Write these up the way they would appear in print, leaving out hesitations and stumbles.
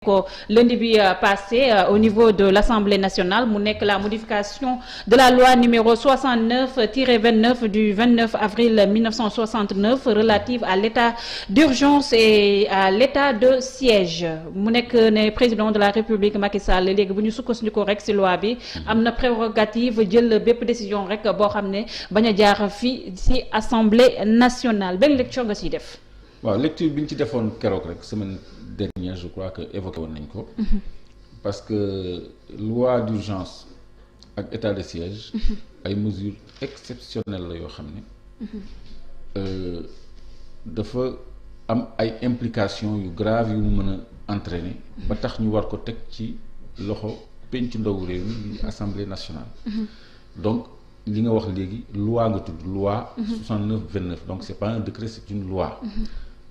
ko lundi bi passé au niveau de l'Assemblée nationale mu nekk la modification de la loi numéro 69-29 du 29 avril 1969 relative à l'état d'urgence et à l'état de siège mu nekk ne président de la République Macky Sall léegi bu ñu sukkandiku rek ci loi bi am na prérogative jël bépp décision rek boo xam ne bañ a jaar fii ci Assemblée nationale benn lecture nga ciy def. waaw lecture bi ñu ci defoon keroog rek semaine dernière je crois que évoqué woon nañ ko. parce que loi d'urgence ak état de siège. ay mesures exceptionnelles la yoo xam ne. dafa am ay implications yu graves yu mu mën a entraîner. ba tax ñu war ko teg ci loxo penc ndaw réew mi di assemblée nationale. donc li nga wax léegi loi nga tudd loi. 69-29 donc c'est pas un décret c'est une loi.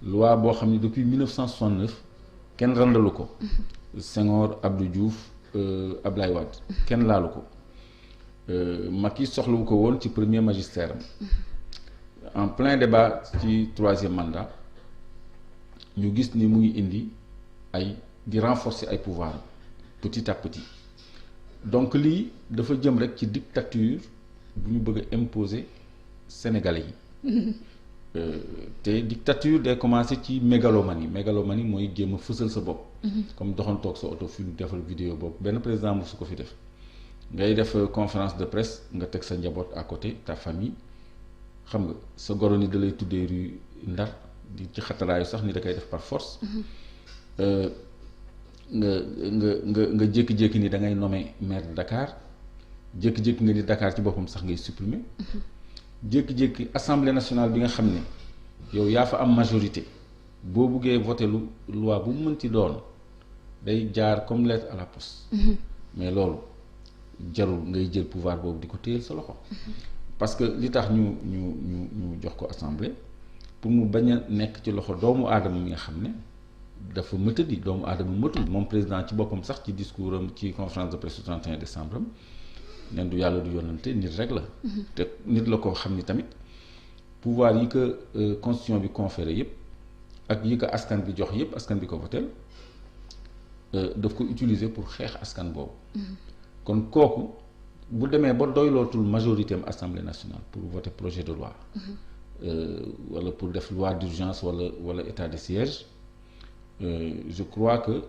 loi boo xam ne depuis 1969 kenn randalu ko. Senghor Abdou Diouf Ablaye Wade kenn laalu ko. Macky soxlawu ko woon ci premier magistère am en plein débat ci troisième mandat ñu gis ni mu ngi indi ay di renforcer ay pouvoir petit à petit donc lii dafa jëm rek ci dictature bu ñu bëgg a imposer Sénégalais yi. te dictature day commencé ci mégalomanie mooy jéem a fësal sa bopp. comme doxantoog sa oto fi defal vidéo boobu benn président mu su ko fi def ngay def conférence de presse nga teg sa njaboot à côté ta famille xam nga sa goro ni da lay tuddee rue Ndar di ci xataraayu sax ni da koy def par force. nga jékki-jékki ni da ngay nommer maire de Dakar jékki-jékki nga ni Dakar ci boppam sax ngay supprimer. jékki-jékki assemblée nationale bi nga xam ne yow yaa fa am majorité boo buggee voter lu loi bu mu mënti doon day jaar comme lettre à la poste. mais loolu jarul ngay jël pouvoir boobu di ko téyel sa loxo. parce que li tax ñu jox ko assemblée pour mu bañ a nekk ci loxo doomu aadama mi nga xam ne dafa mëtadi doomu aadama mëtul moom président ci boppam sax ci discours am ci conférence de presse du 31 décembre am. nen du yàlla du yónnante nit rek la. te nit la ko xam ni tamit pouvoir yi ko constitution bi conféré yépp ak yi ko askan bi jox yépp askan bi ko votel daf ko utiliser pour xeex askan boobu. kon kooku bu demee ba doylootul majorité am assemblée nationale pour voter projet de loi. wala pour def loi d'urgence wala état de siège je crois que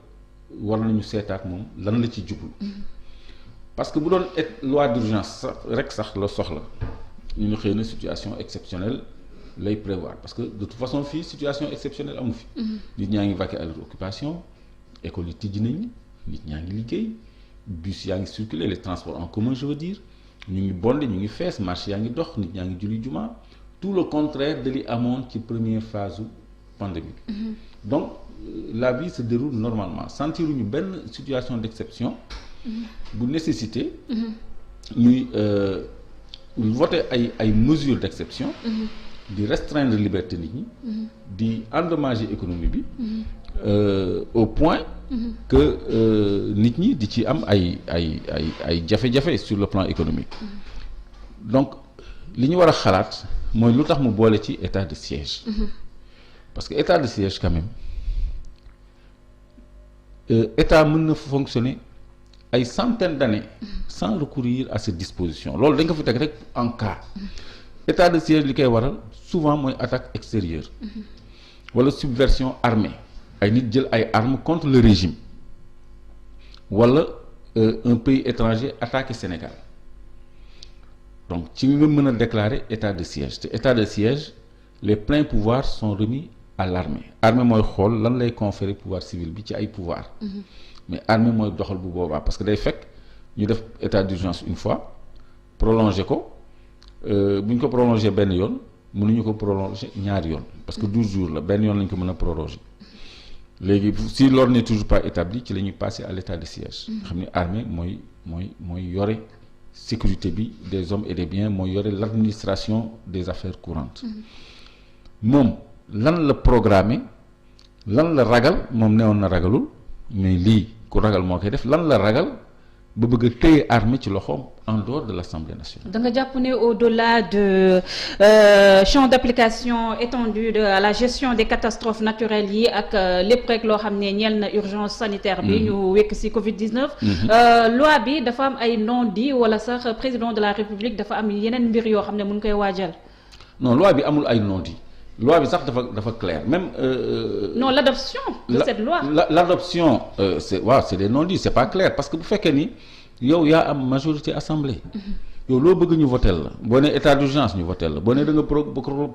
war nañu seetaat moom lan la ci jublu. parce que bu doon loi d'urgence sax la soxla ñu xëy na situation exceptionnelle lay prévoir parce que de toute façon fii situation exceptionnelle amu fi. nit ñaa ngi vaquer à leur occupation école yi tijji nañu nit ñaa ngi liggéey bus yaa ngi circuler les transports en commun je veux dire ñu ngi bondé ñu ngi fees marché yaa ngi dox nit ñaa ngi julli juma tout le contraire de li amoon ci première phase pandémie. donc la vie se déroule normalement sentiruñu benn situation d'exception. bu nécessité ñuy voter ay mesures d'exception. di restreindre liberté nit ñi. di endommager économie bi. au point que nit ñi di ci am ay jafe-jafe sur le plan économique. donc li ñu war a xalaat mooy lu tax mu boole ci état de siège. parce que état de siège quand même état mën na fonctionner ay centaines d'années sans recourir à cette disposition loolu dañ ko fi teg rek en cas état de siège li koy waral souvent mooy attaque extérieure wala subversion armée ay nit jël ay armes contre le régime wala un pays étranger attaqué Sénégal donc ci nga mën a déclarer état de siège te état de siège les pleins pouvoirs sont remis à l'armée mooy xool lan lay conférer pouvoir civil bi ci ay pouvoir mais armée mooy doxal bu boobaa parce que day fekk ñu def état d'urgence une fois prolonger ko bu ñu ko prolonger benn yoon mënuñu ko prolonger ñaari yoon parce que 12 jours la benn yoon lañ ko mën a prolonger léegi si l'ordre n'est toujours pas établi ci la ñuy passer à l'état de siège. xam ni armée mooy yore sécurité bi des hommes et des biens mooy yore l'administration des affaires courantes. moom lan la programmer lan la ragal moom newoon na ragalul mais lii ku ragal moo koy def lan la ragal ba bëgg a téye armée ci loxoom en dehors de l'Assemblée nationale. da nga jàpp ne au-delà de champ d'application étendu de la gestion des catastrophes naturelles yi ak lépp rek loo xam ne ñeel na urgence sanitaire bi ñu wekk ci Covid-19 loi bi dafa am ay non-dits wala sax président de la République dafa am yeneen mbir yoo xam ne mu ngi koy waajal. non loi bi amul ay non-dits loi bi sax dafa clair même. non l'adoption de cette loi. L'adoption c'est des non-dits c'est pas clair parce que bu fekkee ni yow yaa am majorité assemblée. yow loo bëgg ñu votel la boo ne état d'urgence ñu votel la boo ne da nga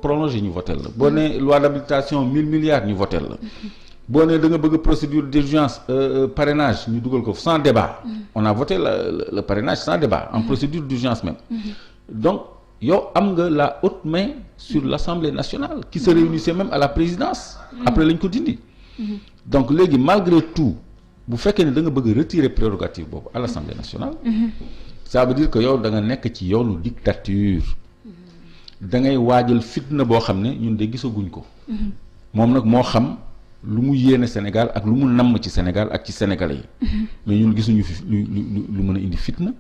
prolonger ñu votel la boo ne loi d'habilitation 1000 milliards ñu votel la boo ne da nga bëgg procédure d'urgence parrainage ñu dugal ko sans débat. on a voté le parrainage sans débat en procédure d'urgence même. donc yow am nga la haute main sur l'Assemblée nationale qui se réunissait même à la présidence. après lañ ko dindi. donc léegi malgré tout bu fekkee ne da nga bëgg retirer prérogative boobu à l'Assemblée nationale. ça veut dire que yow da nga nekk ci yoonu dictature. da ngay waajal fitna boo xam ne ñun de gisaguñ ko. moom nag moo xam lu mu yéene Sénégal ak lu mu namm ci Sénégal ak ci Sénégalais yi. mais ñun gisuñu fi lu mën a indi fitna.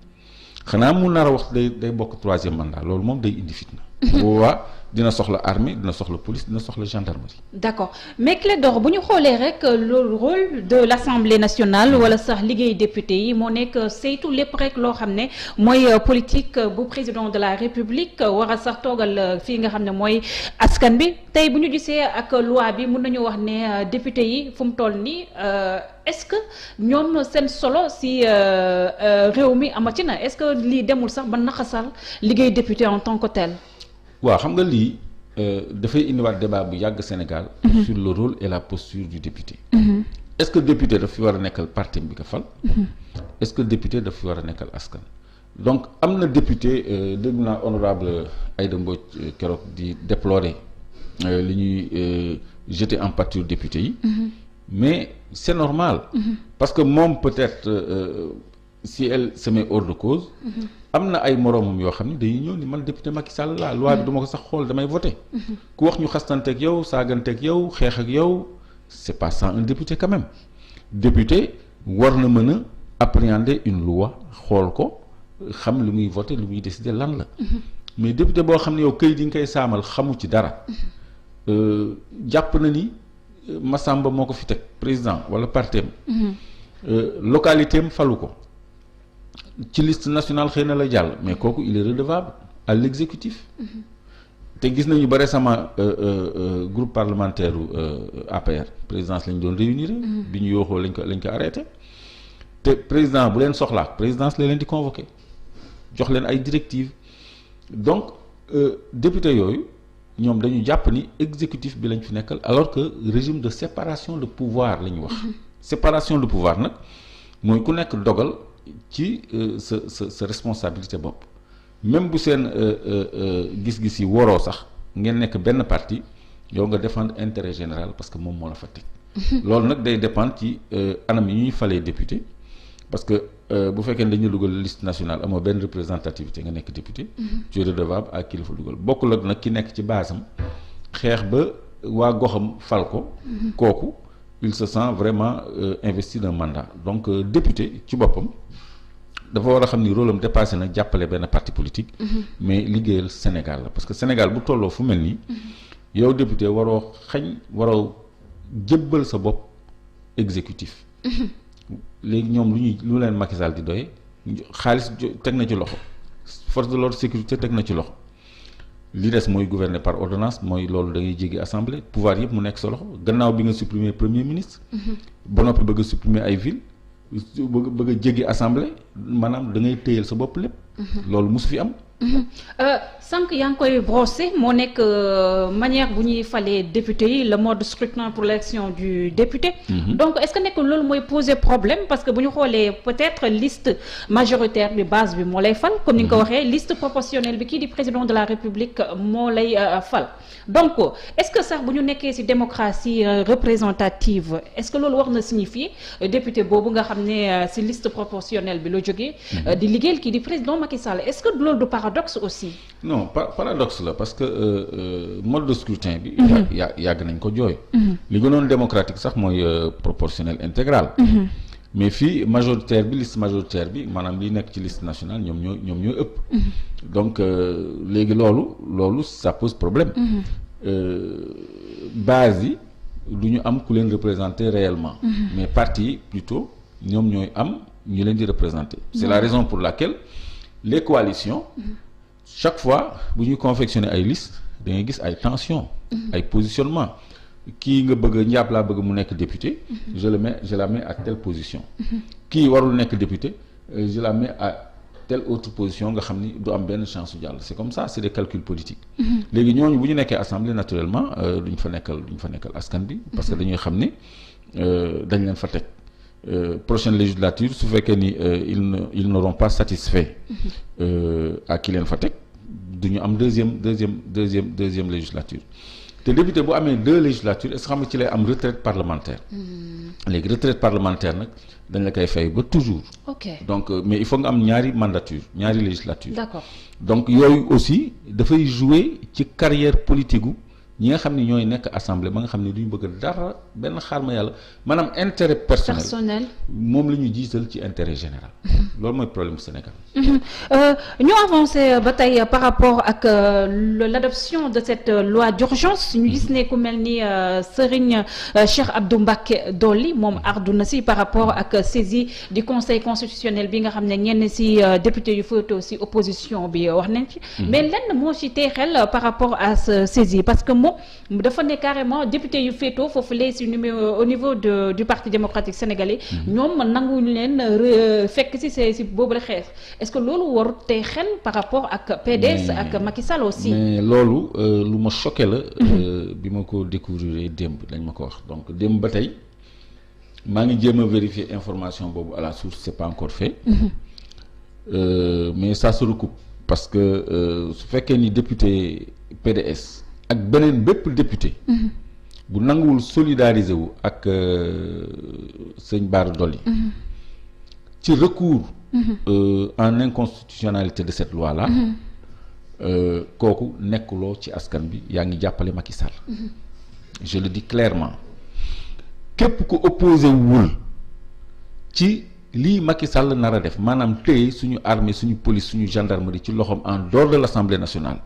xanaa mu nar a wax day bokk troisième mandat loolu moom day indi fitna. boobaa dina soxla armée dina soxla police dina soxla gendarmerie. d'accord mais Clédor bu ñu xoolee rek le rôle de l'Assemblée nationale wala sax liggéey député yi moo nekk saytu lépp rek loo xam ne mooy politique bu président de la République war a sax toogal fii nga xam ne mooy askan bi tey bu ñu gisee ak loi bi mun nañu wax ne député yi fu mu toll nii est-ce que ñoom seen solo ci réew mi amati na est-ce que lii demul sax ba naxasal liggéey député en tant que tel. waaw xam nga lii dafay indiwaat débat bu yàgg Sénégal. sur le rôle et la posture du député. est-ce que député daf fi war a nekkal parti bi ko fal. est-ce que député daf fi war a nekkal askan. donc am na député dégg naa honorable Aïda Mbodj keroog di déplorer li ñuy jeter en pâture député yi. mais c'est normal. parce que moom peut-être si elle se met hors de cause. am na ay moroomam yoo xam ne dañuy ñëw ni man député Macky Sall laa loi bi duma ko sax xool damay voter. ku wax ñu xastanteeg yow saaganteeg yow xeex ak yow c'est pas ça un député quand même. député war na mën a appréhender une loi xool ko xam li muy voter li muy décider lan la. mais député boo xam ne yow këyit yi nga koy saamal xamu ci dara. jàpp na ni Massamba moo ko fi teg président wala parti am. localité am falu ko. ci liste nationale xëy na la jàll mais kooku il est redevable à l'exécutif. te gis nañu ba récemment groupe parlementaire APR présidence lañ doon réunir. bi ñu yooxoo lañ ko arrêté. te président bu leen soxlaa présidence la leen di convoqué jox leen ay directives donc député yooyu ñoom dañu jàpp ni exécutif bi lañ fi nekkal alors que régime de séparation de pouvoir la ñu wax. séparation de pouvoir nag mooy ku nekk dogal. ci sa responsabilité bopp même bu seen gis-gis yi waroo sax ngeen nekk benn parti yow nga défendre intérêt général parce que moom moo la fa teg. loolu nag day dépendre ci anam yi ñuy falee député parce que bu fekkee ne dañu dugal liste nationale amoo benn représentativité nga nekk député. tu es redevable à ki la fa dugal bokkul ak nag ki nekk ci base am xeex ba waa goxam fal ko. kooku il se sent vraiment investi d'un mandat donc député ci boppam. dafa war a xam ni rôle am dépassé na jàppale benn parti politique. mais liggéeyal Sénégal la parce que Sénégal bu tolloo fu mel nii. yow député waroo waroo jébbal sa bopp exécutif. léegi ñoom lu leen Macky Sall di doye xaalis teg na ci loxo force de l'ordre sécurité teg na ci loxo li des mooy gouverner par ordonnance mooy loolu da ngay jéggi assemblée pouvoir yëpp mu nekk sa loxo gannaaw bi nga supprimer premier ministre. ba noppi bëgg a supprimer ay villes. bëgg a jéggi assemblée maanaam da ngay téyel sa bopp lépp. loolu mosu fi am. sànq yaa ngi koy brosser moo nekk manière bu ñuy falee député yi le mode de scrutin pour l'élection du député. donc est-ce que nekk loolu mooy poser problème parce que bu ñu xoolee peut-être liste majoritaire bi base bi moo lay fal comme ni nga ko waxee liste proportionnelle bi kii di président de la République moo lay fal donc est-ce que sax bu ñu nekkee ci démocratie représentative est-ce que loolu war na signifier député boobu nga xam ne ci liste proportionnelle bi la jógee. di liggéeyal kii di président Macky Sall est-ce que loolu du paradoxe aussi. non paradoxe la parce que mode de scrutin bi. yàgg nañ ko jooy. li gënoon démocratique sax mooy proportionnel intégral. mais fii majoritaire bi liste majoritaire bi maanaam li nekk ci liste nationale ñoom ñoo ëpp. donc léegi loolu ça pose problème. base yi du ñu am ku leen représenter réellement. mais parti yi plutôt ñoom ñooy am ñu leen di représenter. c'est la raison pour laquelle les coalitions. chaque fois bu ñuy confectionner ay listes da ngay gis ay tensions. ay positionnements. kii nga bëgg Ndiaye laa bëgg mu nekk député. je la mets à telle position. kii warul nekk député je la mets à telle autre position nga xam ni du am benn chance su jàll c'est comme ça c'est des calculs politiques. léegi ñooñu bu ñu nekkee assemblée naturellement duñ fa nekkal askan bi. parce que dañuy xam ni dañ leen fa teg. Prochaine législature su fekkee ni ils n'auront pas satisfait à ki leen fa teg du ñu am deuxième législature. te député bu amee 2 législatures est-ce que xam nga ci lay am retraite parlementaire. léegi retraite parlementaire nag dañ la koy fay ba toujours. ok donc mais il faut nga am ñaari mandature ñaari législature. d'accord donc yooyu aussi dafay jouer ci carrière politique gu ñi nga xam ne ñooy nekk assemblée ba nga xam ne duñu bëgg dara benn xaar ma yàlla maanaam intérêt personnel moom la ñu jiital ci intérêt général. loolu mooy problème Sénégal. ñu avancé ba tey par rapport ak l'adoption de cette loi d'urgence ñu gis ne ku mel ni Serigne Cheikh Abdou Mbacké Dolly moom ardu na si par rapport ak saisie du conseil constitutionnel bi nga xam ne ñenn si député yu féetoo si opposition bi wax nañ ci. mais lenn moo ci tey xel par rapport à ce saisie parce que moom dafa ne carrément député yu féetoo foofu lee si numéro au niveau du parti démocratique sénégalais. ñoom nanguñu leen fekk si boobu la xeex est-ce que loolu warut tey xel par rapport ak PDS ak Macky Sall aussi. mais loolu lu ma choqué la. bi ma ko découvrir démb dañ ma ko wax donc démb ba tey maa ngi jéem a vérifier information boobu à la source c'est pas encore fait. Mais ça se recoupe parce que su fekkee ni député PDS ak beneen bépp député. bu nanguwul solidariser wu ak sëñ Bara Dolly. ci recours. En inconstitutionnalité de cette loi là. kooku nekkuloo ci askan bi yaa ngi jàppale Macky Sall. je le dis clairement képp ku opposé wul ci lii Macky Sall nar a def maanaam téye suñu armée suñu police suñu gendarmerie ci loxoom en dehors de l'Assemblée nationale.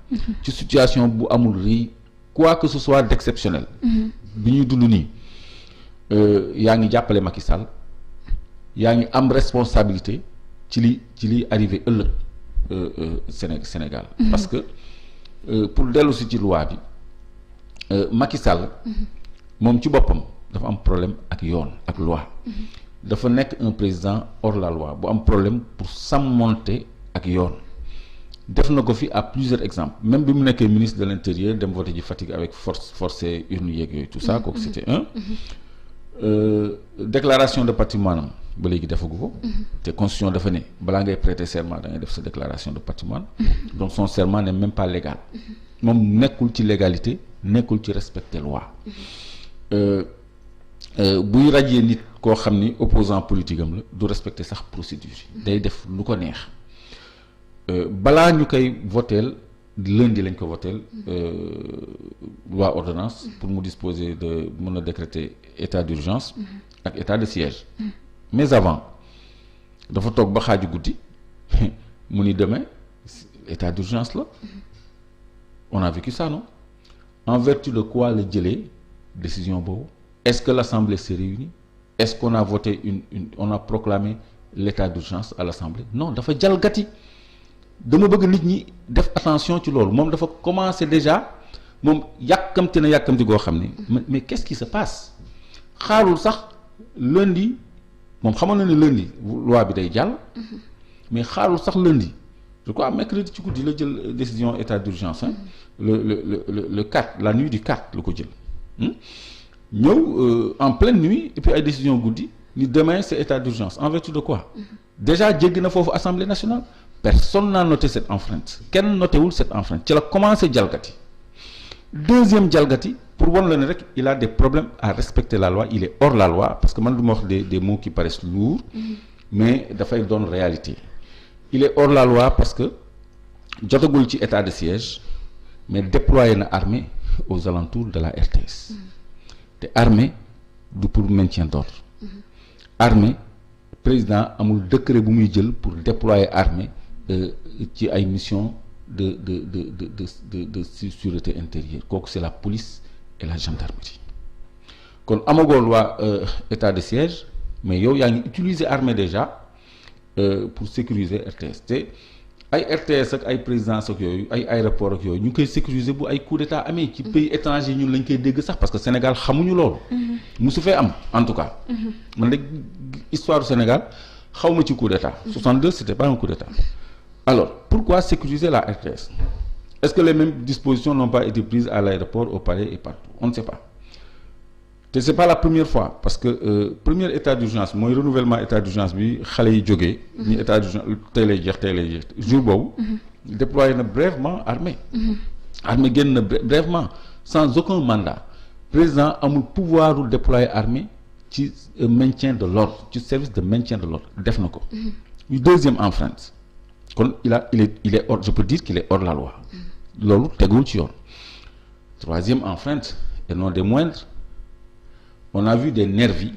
ci situation bu amul rii quoi que ce soit d'exceptionnel. bi ñuy dund nii yaa ngi jàppale Macky Sall yaa ngi am responsabilité ci li arrivé ëllëg Sénégal. parce que pour dellu si ci loi bi Macky Sall. moom ci boppam dafa am problème ak yoon ak loi. dafa nekk un président hors la loi bu am problème pour sàmmonte ak yoon. def na ko fi à plusieurs exemples même bi mu nekkee ministre de l'intérieur dem voté ji Fatick avec forcé urne yeeg yooyu tout ça kooku c'était déclaration de patrimoine am ba léegi defagu ko. te constitution dafa ne balaa ngay prêter serment da ngay def sa déclaration de patrimoine. donc son serment n'est même pas légal. moom nekkul ci légalité nekkul ci respecter loi. buy rajee nit koo xam ni opposant politique am la du respecter sax procédure yi. day def lu ko neex. balaa ñu koy voteel lundi lañ ko voteel loi ordonnance pour mu disposer de mën a décréter état d'urgence ak état de siège mais avant dafa toog ba xaaju guddi mu ni demain état d'urgence la on a vécu ça non en vertu de quoi la jëlee décision boobu est-ce que l'Assemblée s'est réunie est-ce qu'on a voté on a proclamé l'état d'urgence à l'Assemblée non dafa jalgati dama bëgg nit ñi def attention ci loolu moom dafa commencer déjà moom yàkkamti goo xam ne mais qu'est-ce qui se passe xaarul sax lundi moom xamoon na ne lundi loi bi day jàll mais xaarul sax lundi je crois mercredi ci guddi la jël décision état d'urgence le 4 la nuit du 4 la ko jël ñëw en pleine nuit et puis ay décision guddi ni demain c'est état d'urgence en vertu de quoi déjà jéggi na foofu Assemblée nationale personne n'a noté cette enfreinte kenn notéwul cette enfreinte ci la commencé jalgati deuxième jalgati pour wan la ne rek il a des problèmes à respecter la loi il est hors la loi parce que man du ma wax des mots qui paraissent lourds mais dafay doon réalité il est hors la loi parce que jotagul ci état de siège mais déployé na armée aux alentours de la RTS te armée du pour maintien d'ordre armée président amul décret bu muy jël pour déployer armée ci ay mission de sûreté intérieure kooku c'est la police et la gendarmerie kon amagool waa état de siège mais yow yaa ngi utiliser armée déjà pour sécuriser RTS te ay RTS ak ay présidence ak yooyu ay aéroport ak yooyu ñu ngi koy sécuriser bu ay coup d'état amee ci pays étranger ñun lañ koy dégg sax parce que Sénégal xamuñu loolu musu fee am en tout cas man de histoire du Sénégal xaw ma ci coup d'état 62 c'était pas un coup d'état alors pourquoi sécuriser la RTS est-ce que les mêmes dispositions n'ont pas été prises à l'aéroport au palais et partout on ne sait pas te c'est pas la première fois parce que premier état d'urgence mooy renouvellement état d'urgence bi xale yi jógee ni état d'urgence tey lay jeex jour boobu déployé na brièvement armée génn na brièvement sans aucun mandat président amul pouvoir u déployer armée ci maintien de l'ordre ci service de maintien de l'ordre def na ko deuxième enfreinte kon il est hors je peux dire qu'il est hors la loi loolu teguwul ci yoon troisième enfreinte et non des moindres on a vu des nervis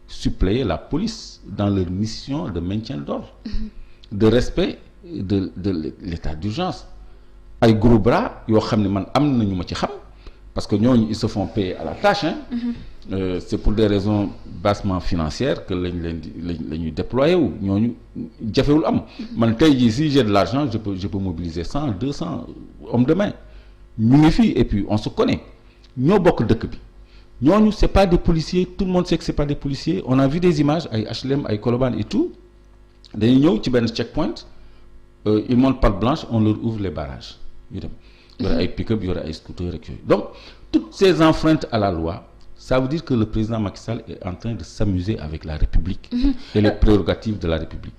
suppléer la police dans leur mission de maintien d'ordre de respect de l'état d'urgence ay gros bras yoo xam ne man am na ñu ma ci xam parce que ñooñu ils se font payer à la tâche c'est pour des raisons bassement financières que la ñuy déployer wu ñooñu jafewul am man tey jii si j'ai de l'argent je peux mobiliser 100 200 hommes de main ñu ngi fii et puis on se connaît ñoo bokk dëkk bi ñooñu c'est pas des policiers tout le monde sait que c'est pas des policiers on a vu des images ay HLM ay Colobane et tout dañuy ñëw ci benn checkpoint ils montent patte blanche on leur ouvre les barrages ñu dem yore ay pick-up yore ay scooter rek yooyu donc toutes ces enfreintes à la loi ça veut dire que le président Macky Sall est en train de s'amuser avec la République et les prérogatives de la République.